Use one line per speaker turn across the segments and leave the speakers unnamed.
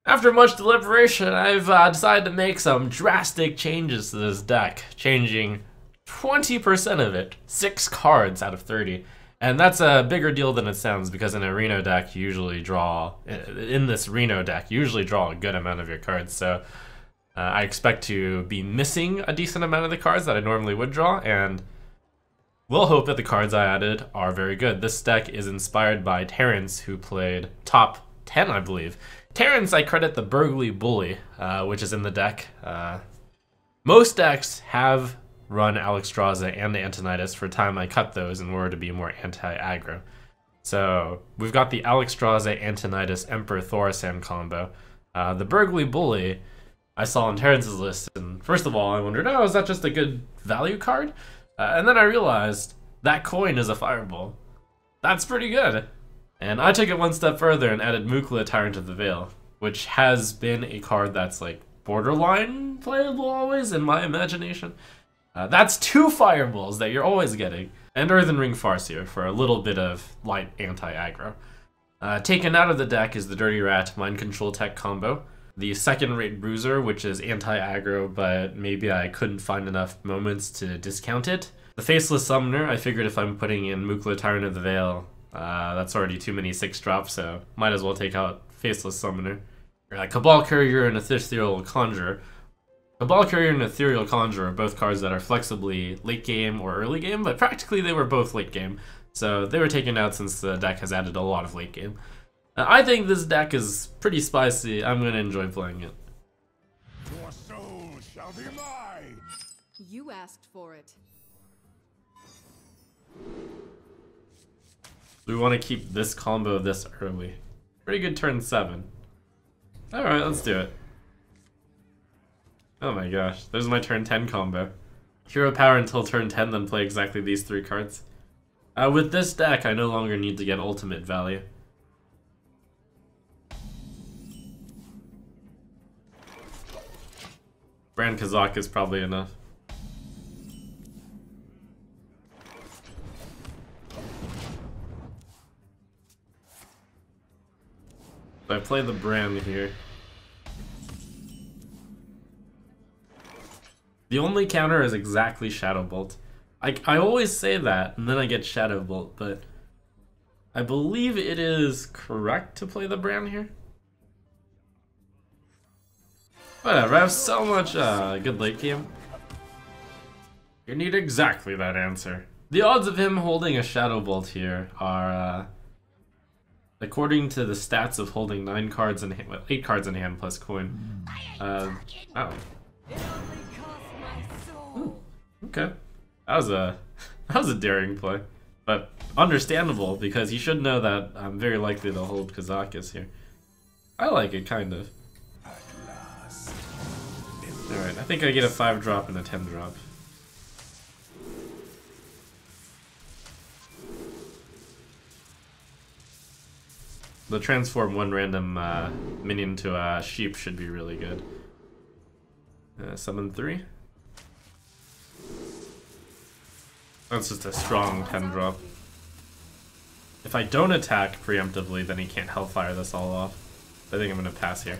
After much deliberation, I've decided to make some drastic changes to this deck, changing 20% of it, 6 cards out of 30. And that's a bigger deal than it sounds, because in a Reno deck, you usually draw, in this Reno deck, you usually draw a good amount of your cards. So I expect to be missing a decent amount of the cards that I normally would draw, and we'll hope that the cards I added are very good. This deck is inspired by Terrence, who played top 10, I believe. Terrence, I credit the Burgly Bully, which is in the deck. Most decks have run Alexstrasza and Antonidas. For a time, I cut those in order to be more anti-aggro. So we've got the Alexstrasza, Antonidas, Emperor Thorsan combo. The Burgly Bully I saw on Terrence's list, and first of all, I wondered, oh, is that just a good value card? And then I realized that coin is a fireball. That's pretty good. And I took it one step further and added Mukla, Tyrant of the Veil, which has been a card that's like borderline playable always in my imagination. That's 2 fireballs that you're always getting. And Earthen Ring Farseer for a little bit of light anti-aggro. Taken out of the deck is the Dirty Rat Mind Control Tech combo. The second-rate Bruiser, which is anti-aggro, but maybe I couldn't find enough moments to discount it. The Faceless Summoner, I figured if I'm putting in Mukla, Tyrant of the Veil, that's already too many 6-drops, so might as well take out Faceless Summoner. Cabal Courier and Ethereal Conjurer. Cabal Courier and Ethereal Conjurer are both cards that are flexibly late game or early game, but practically they were both late game, so they were taken out since the deck has added a lot of late game. I think this deck is pretty spicy. I'm going to enjoy playing it.
Your soul shall be mine!
You asked for it.
We want to keep this combo this early. Pretty good turn 7. Alright, let's do it. Oh my gosh, there's my turn 10 combo. Hero power until turn 10, then play exactly these 3 cards. With this deck, I no longer need to get ultimate value. Brand Kazak is probably enough. So I play the Brand here. The only counter is exactly Shadow Bolt. I always say that, and then I get Shadow Bolt, but I believe it is correct to play the Brand here. Whatever, I have so much good late game. You need exactly that answer. The odds of him holding a Shadow Bolt here are, according to the stats of holding 9 cards in hand, well, 8 cards in hand plus coin. Oh. Ooh, okay. That was a daring play. But understandable, because he should know that I'm very likely to hold Kazakis here. I like it, kind of. Alright, I think I get a 5-drop and a 10-drop. The transform 1 random minion to a sheep should be really good. Summon 3. That's just a strong 10-drop. If I don't attack preemptively, then he can't Hellfire this all off. I think I'm gonna pass here.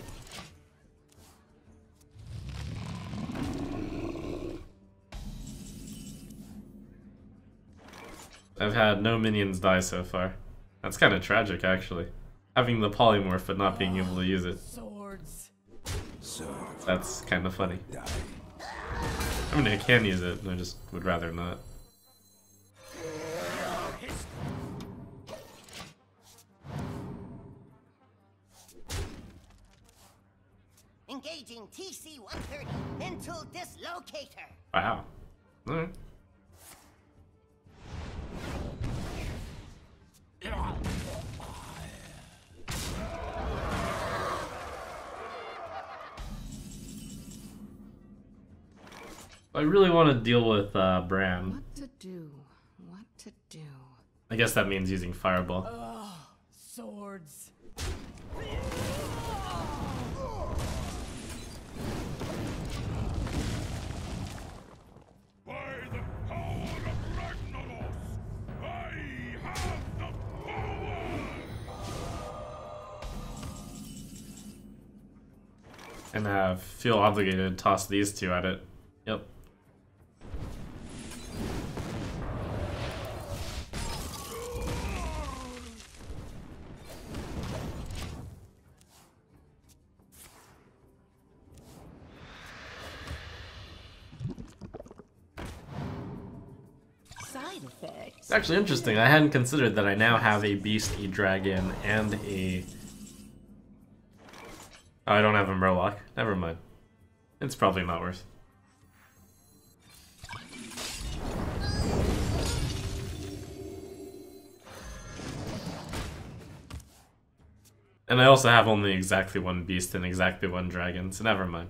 I've had no minions die so far. That's kind of tragic, actually. Having the polymorph but not being able to use it. That's kind of funny. I mean, I can use it, I just would rather not.
Engaging TC-130 into dislocator.
Wow. Alright. I really want to deal with Bran.
What to do? What to do?
I guess that means using Fireball.
Swords.
By the power of Ragnaros, I have the power!
And feel obligated to toss these two at it. Yep.
Side effects.
It's actually interesting. I hadn't considered that I now have a beast, a dragon, and a... Oh, I don't have a Murloc. Never mind. It's probably not worth. And I also have only exactly one beast and exactly one dragon, so never mind.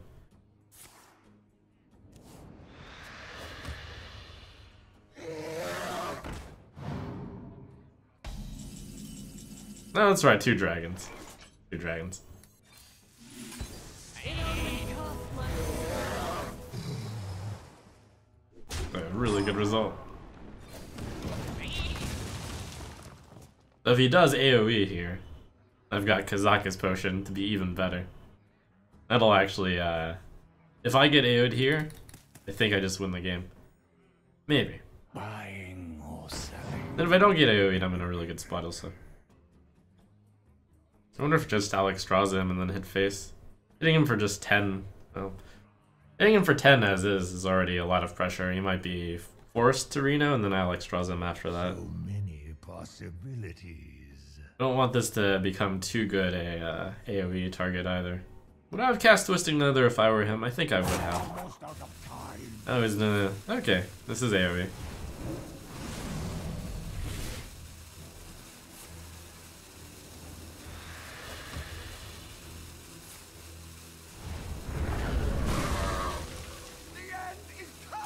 No, that's right, 2 dragons. 2 dragons. A really good result. So if he does AoE here, I've got Kazaka's potion to be even better. That'll actually, if I get AoE'd here, I think I just win the game. Maybe.
Buying or selling.
And if I don't get AoE'd, I'm in a really good spot also. I wonder if just Alex draws him and then hit face. Hitting him for just 10, well, hitting him for 10 as is already a lot of pressure. He might be forced to Reno and then Alex draws him after that.
So many possibilities.
I don't want this to become too good a AoE target either. Would I have cast Twisting Nether if I were him? I think I would have.
Almost out of time.
Oh, he's gonna... Okay, this is AoE.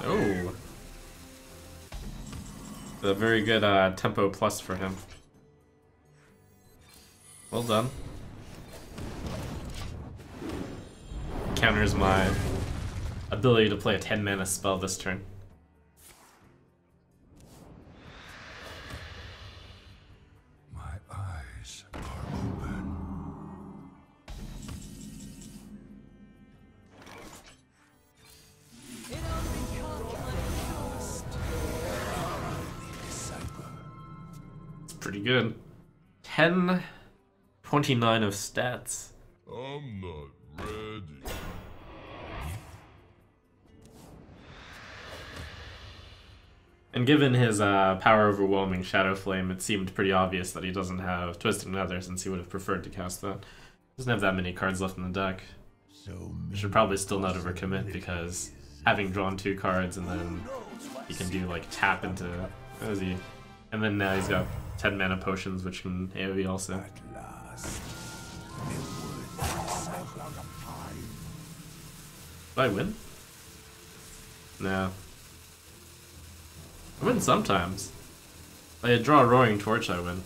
Oh. A very good tempo plus for him. Well done. Counters my ability to play a 10 mana spell this turn.
My eyes are open.
It's pretty good. 10/29 of stats.
I'm not ready.
And given his power overwhelming Shadow Flame, it seemed pretty obvious that he doesn't have Twisting Nether since he would have preferred to cast that. Doesn't have that many cards left in the deck.
So
Should probably still not overcommit because having drawn 2 cards and then he can do like tap into... What is he? And then now he's got 10 mana potions which can AoE also.
at last. Almost out of time.
Do I win? No. I win sometimes. If I draw a Roaring Torch, I win.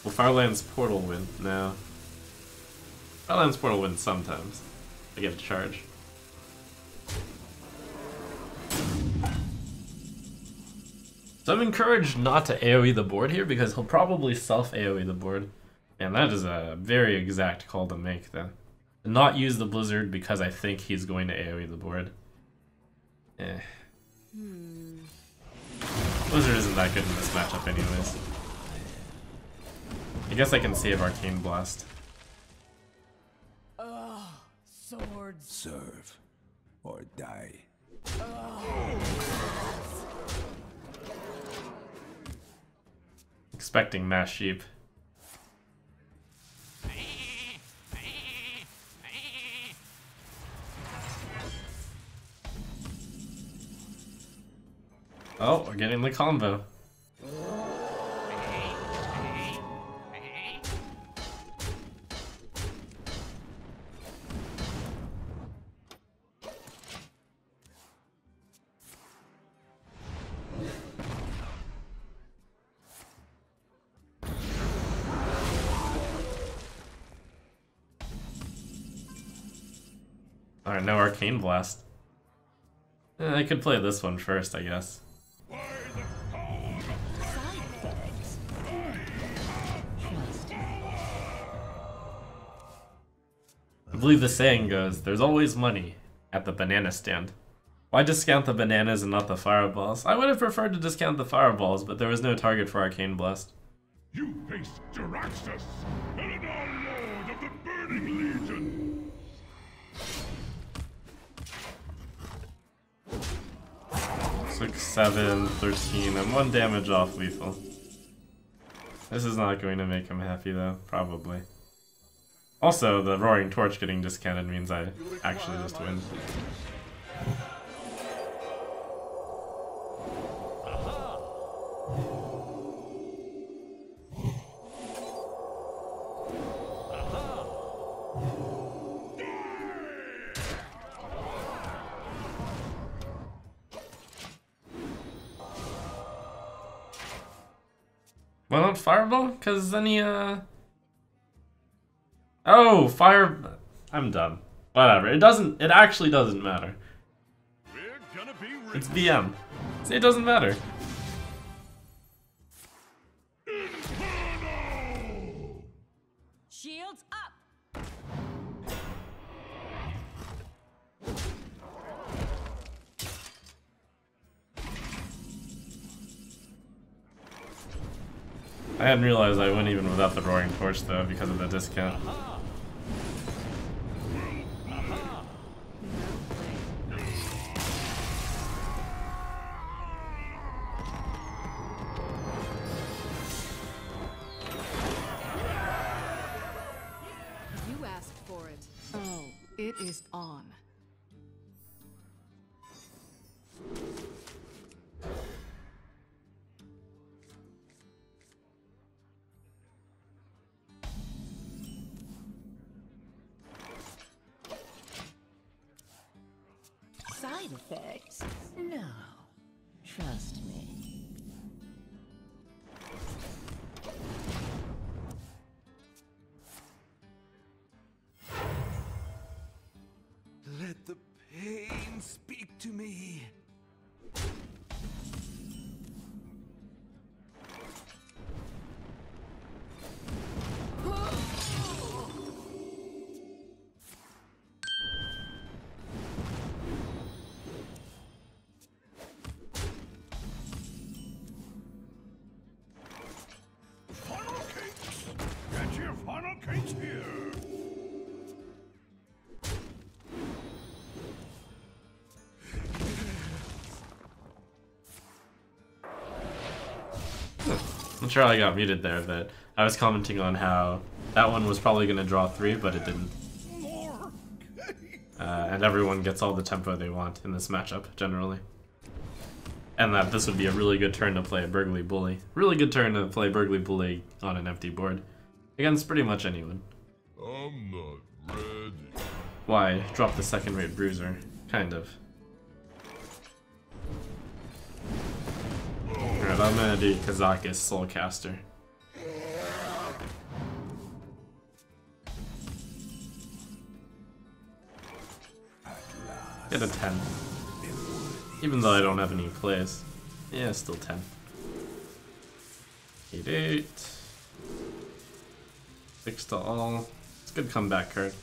Will Fireland's Portal win? No. Fireland's Portal wins sometimes. I get a charge. So I'm encouraged not to AoE the board here because he'll probably self-AoE the board. And that is a very exact call to make, though. Not use the Blizzard because I think he's going to AoE the board. Eh. Blizzard isn't that good in this matchup anyways. I guess I can save Arcane Blast.
Swords.
Serve or die.
Expecting Mass Sheep. Oh, we're getting the combo. Alright, no Arcane Blast. I could play this one first, I guess.
Side effects. Trust me.
believe the saying goes, there's always money at the banana stand. Why discount the bananas and not the fireballs? I would have preferred to discount the fireballs, but there was no target for Arcane Blast.
You face Jaraxxus, Eladar Lord of the Burning Legion.
Six, 7, 13, and 1 damage off lethal. This is not going to make him happy though, probably. Also, the Roaring Torch getting discounted means I actually just win. Why not Fireball? Because then he, Oh, fire... I'm done. Whatever. It actually doesn't matter.
We're gonna be
It's BM. See, it doesn't matter.
Shields up.
I hadn't realized I went even without the Roaring Torch though because of the discount.
You asked for it. Oh, it is on.
Side effects? No. Trust me.
Let the pain speak to me.
funnel cakes. Get your funnel cakes here.
I'm sure I got muted there, but I was commenting on how that one was probably going to draw 3, but it didn't.
More cake.
And everyone gets all the tempo they want in this matchup, generally. And that this would be a really good turn to play a Burgly Bully. Really good turn to play Burgly Bully on an empty board. Against pretty much anyone.
I'm not ready.
Why? Drop the second-rate Bruiser. Kind of. Alright, I'm gonna do Kazakis Soulcaster. Get a 10. Even though I don't have any plays. Yeah, still 10. 8-8. 6 to all. It's a good comeback card.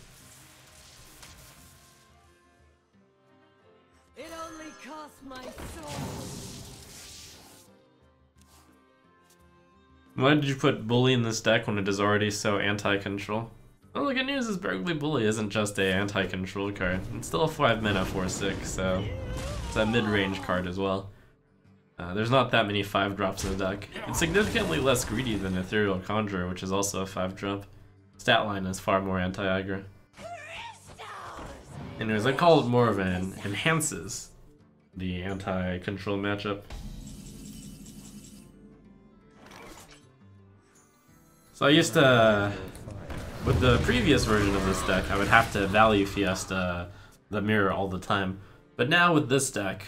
It only cost my soul.
Why did you put Bully in this deck when it is already so anti-control? Well, the good news is Burgly Bully isn't just a anti-control card. It's still a 5 mana 4/6, so it's a mid-range card as well. There's not that many 5-drops in the deck. It's significantly less greedy than Ethereal Conjurer, which is also a 5-drop. Stat line is far more anti-aggro. Anyways, I call it more of an enhances the anti-control matchup. So I used to, with the previous version of this deck, I would have to value Fiesta the mirror all the time. But now with this deck,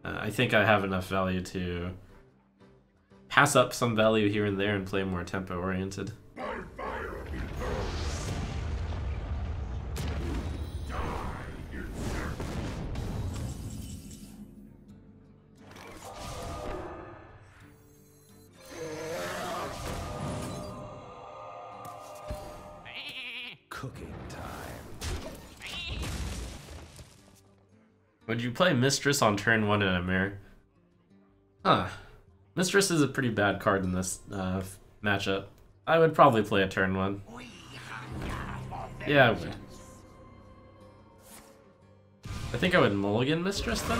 I think I have enough value to pass up some value here and there and play more tempo oriented.
My fire will be burned. Die, usurper.
Cooking time.
Would you play Mistress on turn 1 in a mirror? Huh. Mistress is a pretty bad card in this matchup. I would probably play a turn 1. Yeah, I would. I think I would mulligan Mistress though.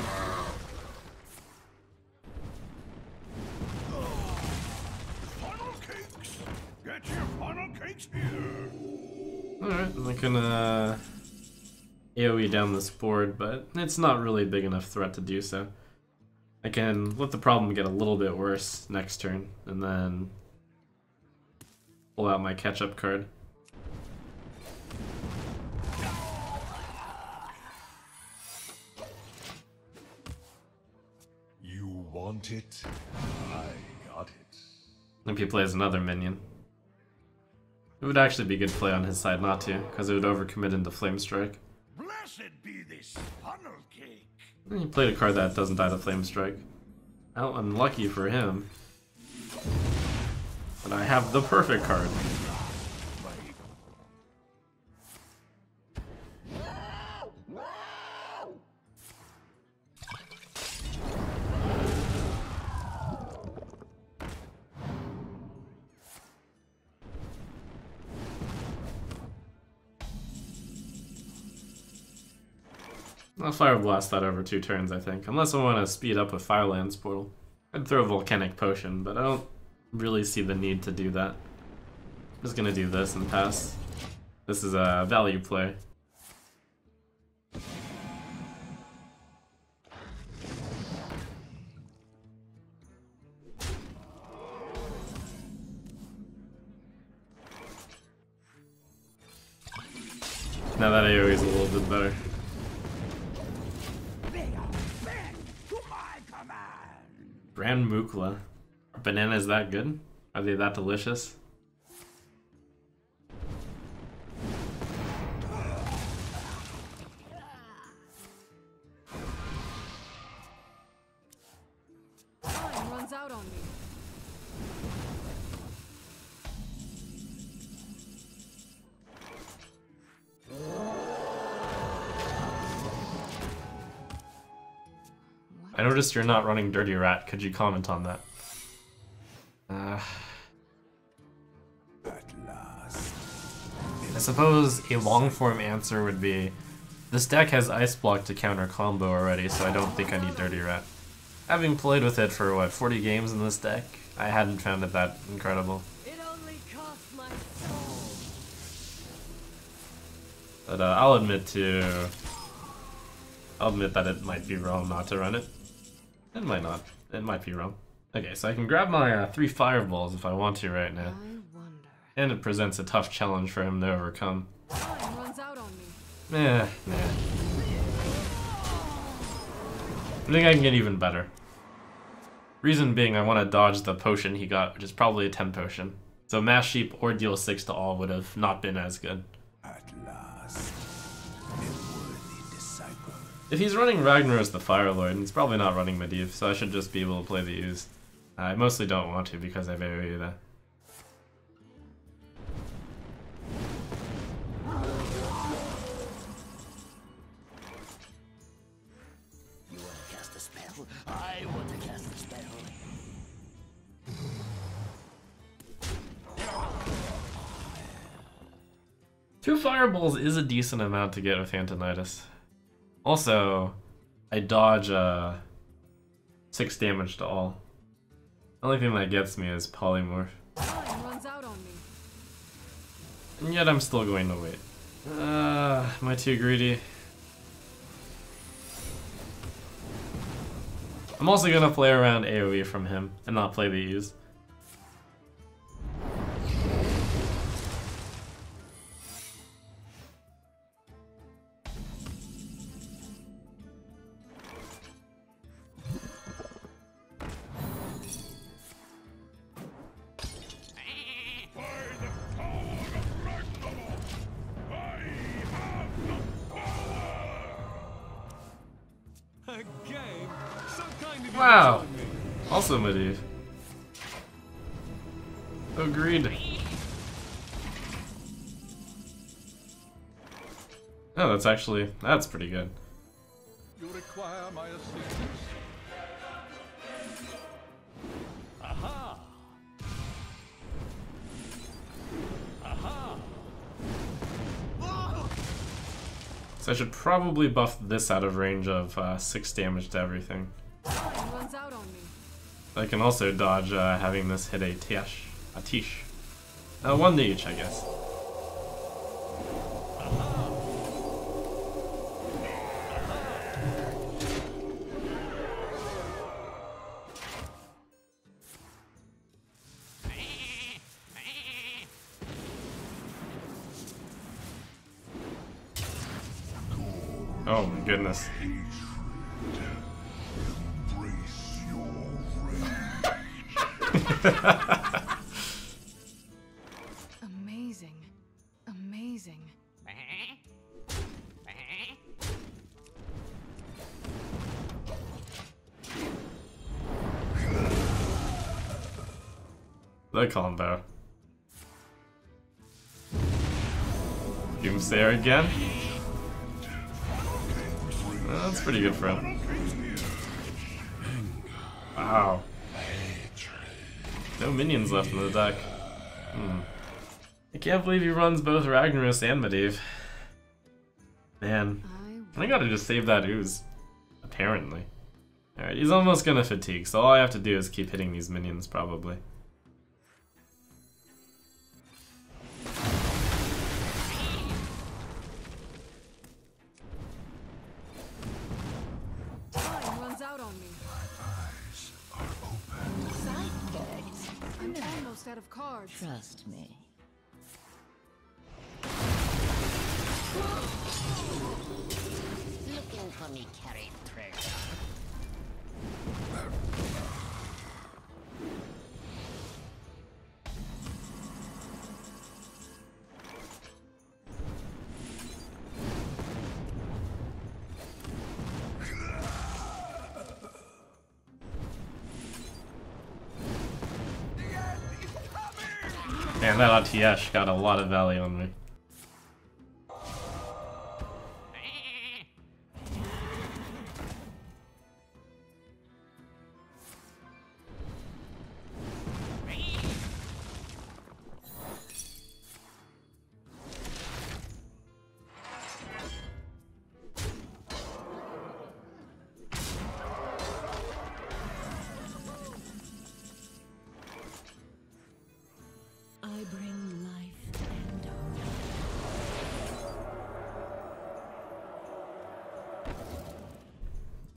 Funnel cakes! Get your funnel cakes here!
Alright, I'm gonna AoE down this board, but it's not really a big enough threat to do so. I can let the problem get a little bit worse next turn, and then pull out my catch-up card.
You want it? I got it.
If he plays another minion. It would actually be good play on his side not to, because it would overcommit into Flame Strike.
Blessed be this funnel cake!
And he played a card that doesn't die to Flame Strike. How unlucky for him. But I have the perfect card. I'll Fire Blast that over 2 turns, I think. Unless I want to speed up with Firelands Portal. I'd throw a Volcanic Potion, but I don't really see the need to do that. I'm just gonna do this and pass. This is a value play. Now that AoE is a little bit better. Brand Mukla. Are bananas that good? Are they that delicious?
Time runs out on me.
I noticed you're not running Dirty Rat. Could you comment on that?
At last.
I suppose a long-form answer would be, this deck has Ice Block to counter combo already, so I don't think I need Dirty Rat. Having played with it for, what, 40 games in this deck, I hadn't found it that incredible.
It only cost my soul.
But I'll admit that it might be wrong not to run it. It might not. It might be wrong. Okay, so I can grab my 3 fireballs if I want to right now.
I wonder.
And it presents a tough challenge for him to overcome.
Time runs out on me.
Nah. I think I can get even better. Reason being, I want to dodge the potion he got, which is probably a 10 potion. So Mass Sheep or deal 6 to all would have not been as good.
At last. A worthy disciple.
If he's running Ragnaros the Fire Lord, he's probably not running Medivh, so I should just be able to play the Ooze. I mostly don't want to because I have AoE that.
You want to cast a spell? I want to cast a spell.
2 fireballs is a decent amount to get with Antonidas. Also, I dodge 6 damage to all. The only thing that gets me is Polymorph.
Time runs out on me.
And yet I'm still going to wait. Am I too greedy? I'm also gonna play around AoE from him and not play the Use.
Game? So kind of you
Wow.
to join me.
Also Medivh. Agreed. Oh, that's pretty good.
Your require my assistance? Aha! Aha!
So I should probably buff this out of range of 6 damage to everything.
Time runs out on me.
I can also dodge having this hit a tish. 1 to each, I guess. Oh my goodness.
Amazing. Amazing.
The combo. Doomsayer again? Well, that's pretty good for him. Wow. No minions left in the deck. I can't believe he runs both Ragnaros and Medivh. Man, I gotta just save that ooze. Apparently. Alright, he's almost gonna fatigue, so all I have to do is keep hitting these minions, probably.
Time runs out on me. I'm almost out of cards.
Trust me. Looking for me carried treasure.
Man, that Atiesh got a lot of value on me.
I bring life and hope.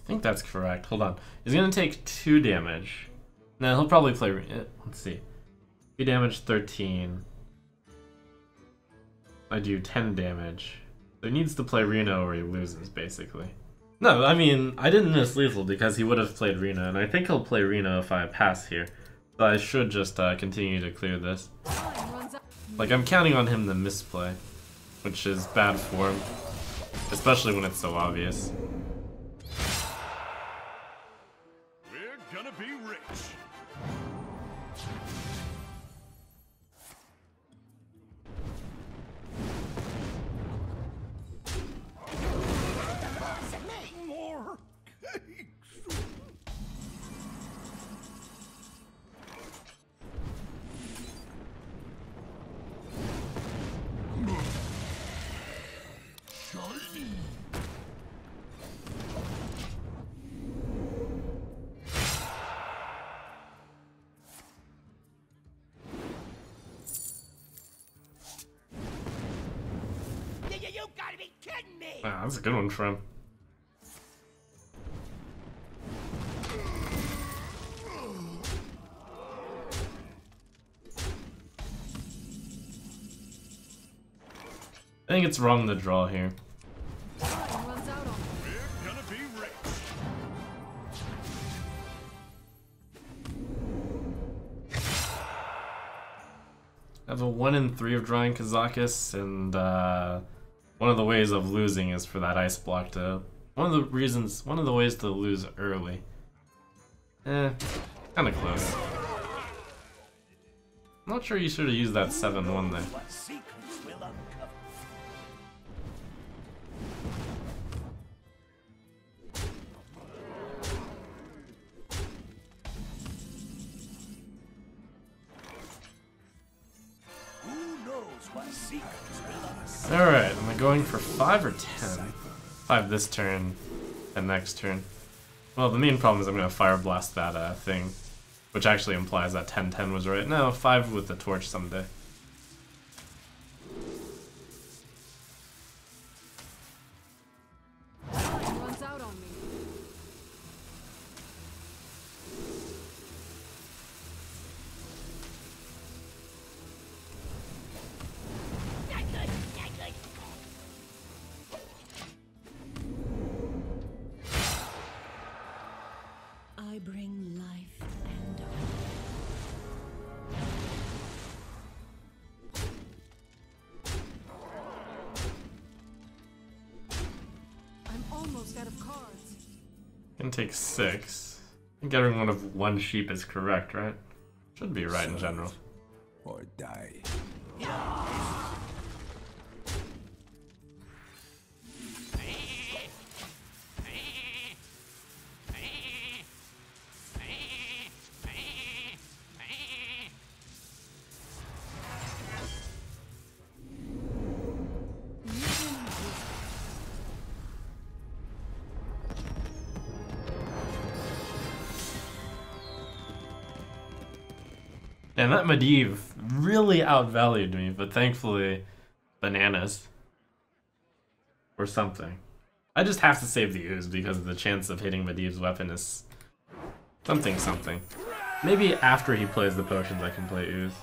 I think that's correct. Hold on. He's gonna take 2 damage. Now he'll probably play. Let's see. 2 damage, 13. I do 10 damage. So he needs to play Reno or he loses, basically. No, I mean, I didn't miss lethal because he would have played Reno, and I think he'll play Reno if I pass here. So I should just continue to clear this. Like, I'm counting on him to misplay, which is bad form, especially when it's so obvious.
We're gonna be rich.
More cakes!
Shiny.
You gotta be kidding me!
Wow, that's a good one for him. I think it's wrong to draw here.
Time runs out on me.
We're gonna be rich.
I have a 1 in 3 of drawing Kazakis, and one of the ways of losing is for that ice block to. One of the ways to lose early. Kinda close. I'm not sure you should have used that 7-1 there.
What secrets will uncover?
Alright, am I going for 5 or 10? 5 this turn, and next turn. Well, the main problem is I'm going to Fire Blast that thing, which actually implies that 10-10 was right. No, 5 with the torch someday.
Runs out on me.
I bring life and hope.
I'm almost out of cards.
Can take 6. I think getting one of 1 sheep is correct, right? Should be right in general.
Or die.
And that Medivh really outvalued me, but thankfully, bananas. Or something. I just have to save the ooze because the chance of hitting Medivh's weapon is something. Maybe after he plays the potions I can play ooze.